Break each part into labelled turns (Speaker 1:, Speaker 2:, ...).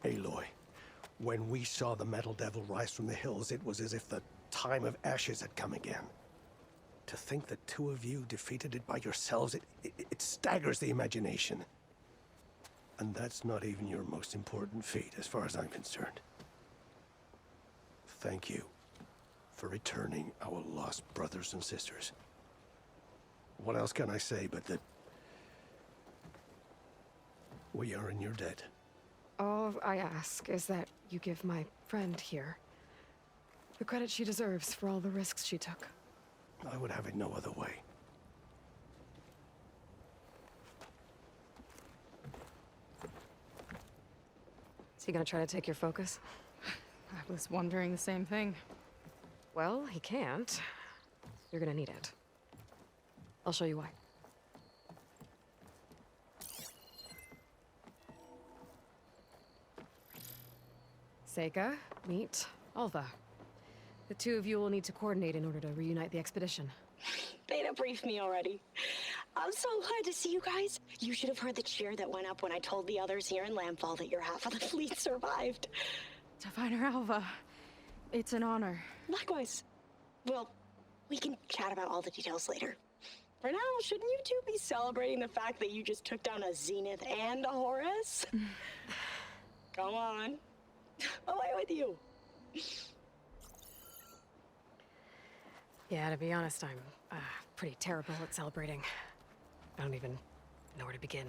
Speaker 1: Aloy, when we saw the Metal Devil rise from the hills, it was as if the time of ashes had come again. To think the two of you defeated it by yourselves, it staggers the imagination. And that's not even your most important feat, as far as I'm concerned. Thank you for returning our lost brothers and sisters. What else can I say but that we are in your debt?
Speaker 2: All I ask is that you give my friend here the credit she deserves for all the risks she took.
Speaker 1: I would have it no other way.
Speaker 2: Is he gonna try to take your focus?
Speaker 3: I was wondering the same thing.
Speaker 2: Well, he can't. You're gonna need it. I'll show you why. Seika, meet Alva. The two of you will need to coordinate in order to reunite the expedition.
Speaker 4: Beta briefed me already. I'm so glad to see you guys. You should have heard the cheer that went up when I told the others here in Landfall that your half of the fleet survived.
Speaker 3: Diviner Alva, it's an honor.
Speaker 4: Likewise. Well, we can chat about all the details later. For now, shouldn't you two be celebrating the fact that you just took down a Zenith and a Horus? Come on. Away with you.
Speaker 2: Yeah, to be honest, I'm pretty terrible at celebrating. I don't even know where to begin.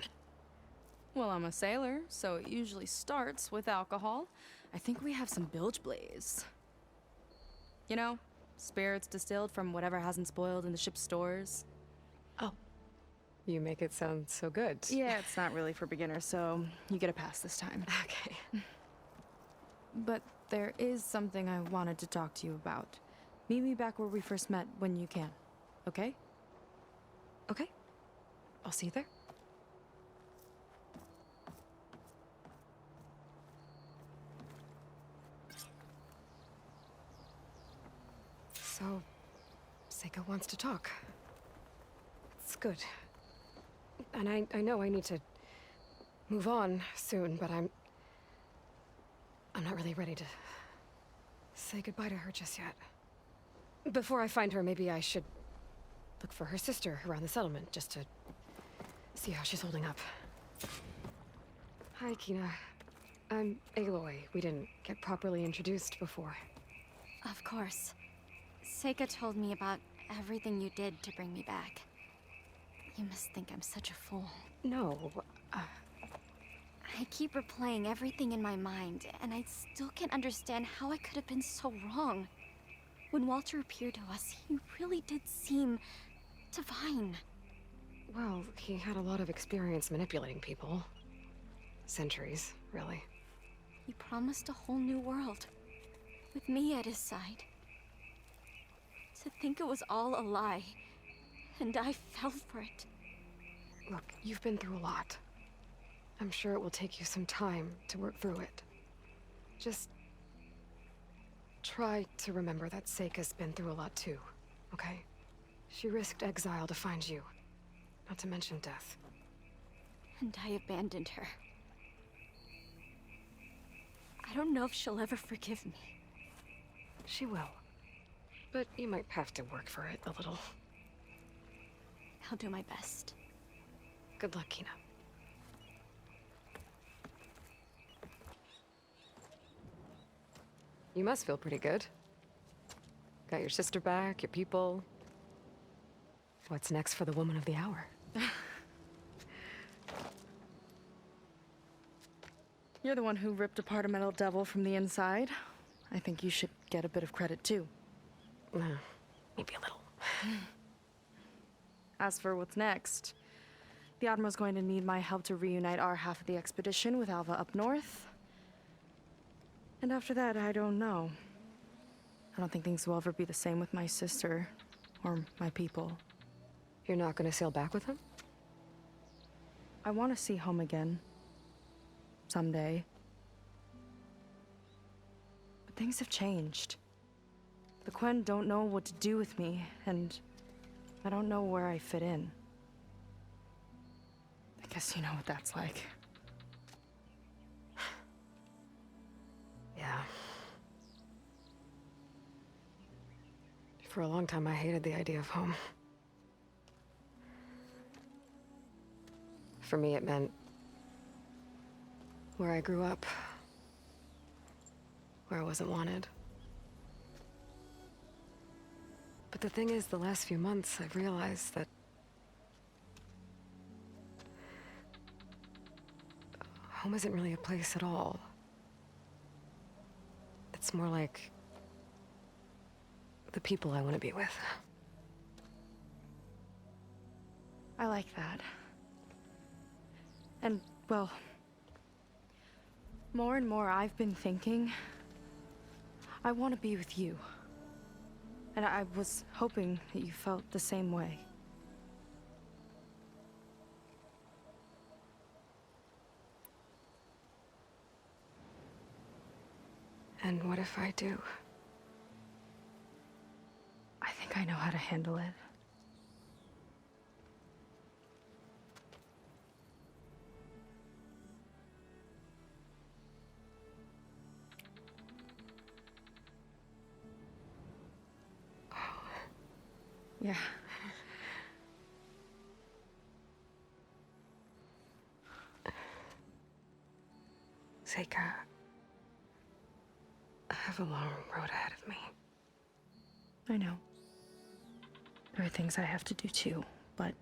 Speaker 3: Well, I'm a sailor, so it usually starts with alcohol. I think we have some bilge blaze. You know, spirits distilled from whatever hasn't spoiled in the ship's stores.
Speaker 2: Oh. You make it sound so good.
Speaker 3: Yeah, it's not really for beginners, so you get a pass this time.
Speaker 2: Okay.
Speaker 3: But there is something I wanted to talk to you about. Meet me back where we first met when you can, okay?
Speaker 2: Okay. I'll see you there. So, Seika wants to talk. It's good. And I know I need to move on soon, but I'm not really ready to say goodbye to her just yet. Before I find her, maybe I should look for her sister around the settlement, just to see how she's holding up. Hi, Kina. I'm Aloy. We didn't get properly introduced before.
Speaker 5: Of course. Seika told me about everything you did to bring me back. You must think I'm such a fool.
Speaker 2: No,
Speaker 5: I keep replaying everything in my mind, and I still can't understand how I could have been so wrong. When Walter appeared to us, he really did seem divine.
Speaker 2: well, he had a lot of experience manipulating people. Centuries, really.
Speaker 5: He promised a whole new world, with me at his side. To think it was all a lie, and I fell for it.
Speaker 2: Look, you've been through a lot. I'm sure it will take you some time to work through it. Just try to remember that Seika's been through a lot too, okay? She risked exile to find you, not to mention death.
Speaker 5: And I abandoned her. I don't know if she'll ever forgive me.
Speaker 2: She will. But you might have to work for it a little.
Speaker 5: I'll do my best.
Speaker 2: Good luck, Kina. You must feel pretty good. Got your sister back, your people. What's next for the woman of the hour?
Speaker 3: You're the one who ripped apart a metal devil from the inside. I think you should get a bit of credit, too.
Speaker 2: Maybe a little.
Speaker 3: As for what's next, the Admiral's going to need my help to reunite our half of the expedition with Alva up north. And after that, I don't know. I don't think things will ever be the same with my sister, or my people.
Speaker 2: You're not gonna sail back with him?
Speaker 3: I want to see home again. Someday. But things have changed. The Quen don't know what to do with me, and I don't know where I fit in. I guess you know what that's like.
Speaker 2: For a long time, I hated the idea of home. For me, it meant where I grew up, where I wasn't wanted. But the thing is, the last few months, I've realized that home isn't really a place at all. It's more like the people I want to be with.
Speaker 3: I like that. And, well, more and more I've been thinking, I want to be with you. And I was hoping that you felt the same way.
Speaker 2: And what if I do?
Speaker 3: I think I know how to handle it. Yeah.
Speaker 2: Seika, I have a long road ahead of me.
Speaker 3: I know. There are things I have to do too, but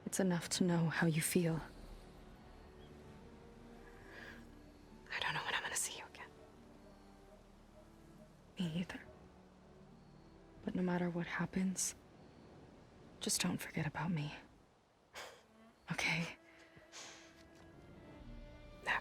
Speaker 3: it's enough to know how you feel.
Speaker 2: I don't know when I'm gonna see you again.
Speaker 3: Me either. But no matter what happens, just don't forget about me. Okay?
Speaker 2: Never.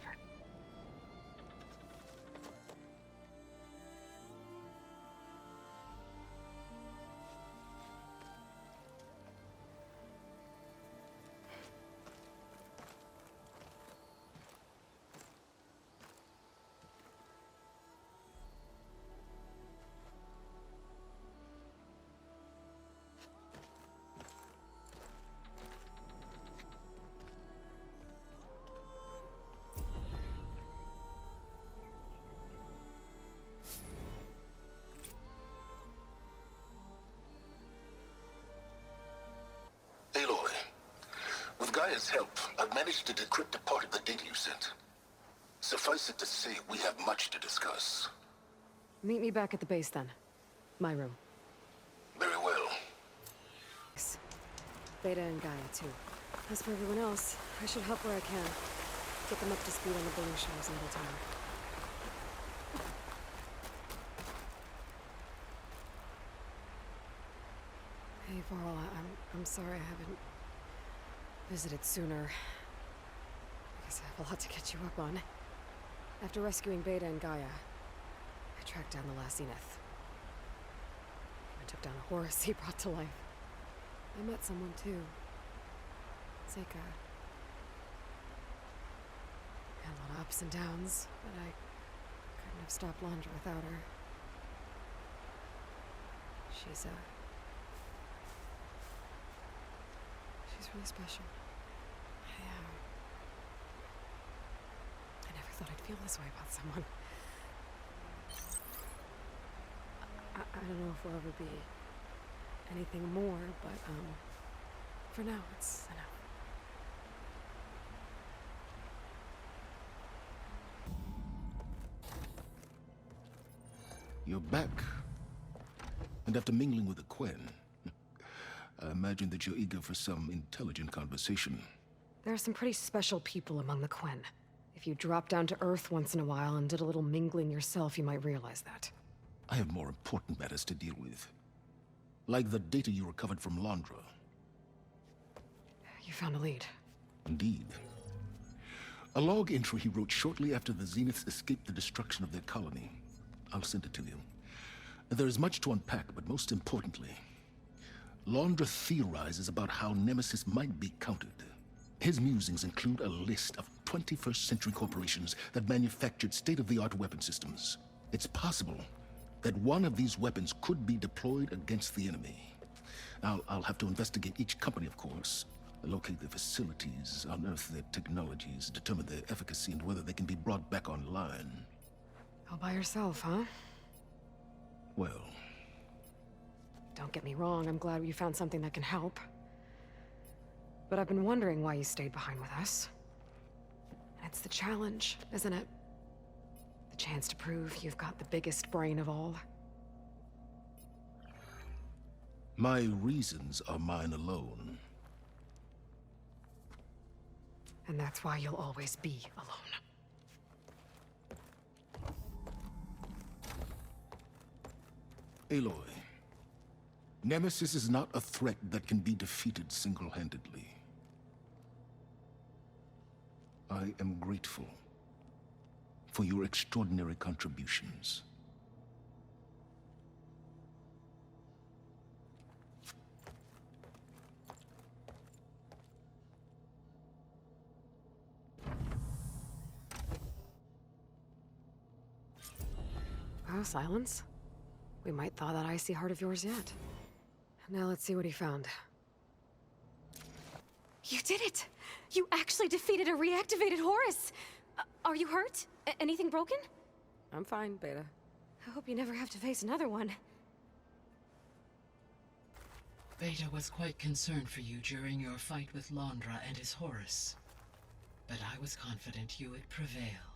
Speaker 6: Aloy, with Gaia's help, I've managed to decrypt a part of the data you sent. Suffice it to say, we have much to discuss.
Speaker 2: Meet me back at the base then. My room.
Speaker 6: Very well.
Speaker 2: Thanks. Beta and Gaia, too. As for everyone else, I should help where I can. Get them up to speed on the burning showers in little time. Hey, Varl, I'm sorry I haven't visited sooner. I guess I have a lot to catch you up on. After rescuing Beta and Gaia, I tracked down the last Zenith. I took down a Horus he brought to life. I met someone too. Seika. Had a lot of ups and downs, but I couldn't have stopped Laundra without her. She's really special. I never thought I'd feel this way about someone. I don't know if we'll ever be anything more, but, for now, it's enough.
Speaker 6: You're back. And after mingling with the Quen, I imagine that you're eager for some intelligent conversation.
Speaker 2: There are some pretty special people among the Quen. If you dropped down to Earth once in a while and did a little mingling yourself, you might realize that.
Speaker 6: I have more important matters to deal with. Like the data you recovered from Laundra.
Speaker 2: You found a lead.
Speaker 6: Indeed. A log entry he wrote shortly after the Zeniths escaped the destruction of their colony. I'll send it to you. There is much to unpack, but most importantly, Laundra theorizes about how Nemesis might be countered. His musings include a list of 21st century corporations that manufactured state-of-the-art weapon systems. It's possible that one of these weapons could be deployed against the enemy. I'll have to investigate each company, of course, locate their facilities, unearth their technologies, determine their efficacy, and whether they can be brought back online.
Speaker 2: All by yourself, huh?
Speaker 6: Well,
Speaker 2: Don't get me wrong, I'm glad you found something that can help. But I've been wondering why you stayed behind with us. And it's the challenge, isn't it? The chance to prove you've got the biggest brain of all.
Speaker 6: My reasons are mine alone.
Speaker 2: And that's why you'll always be alone.
Speaker 6: Aloy, Nemesis is not a threat that can be defeated single-handedly. I am grateful for your extraordinary contributions.
Speaker 2: Oh, silence. We might thaw that icy heart of yours yet. Now let's see what he found.
Speaker 5: You did it! You actually defeated a reactivated Horus! Are you hurt? Anything broken?
Speaker 2: I'm fine, Beta.
Speaker 5: I hope you never have to face another one.
Speaker 7: Beta was quite concerned for you during your fight with Londra and his Horus. But I was confident you would prevail.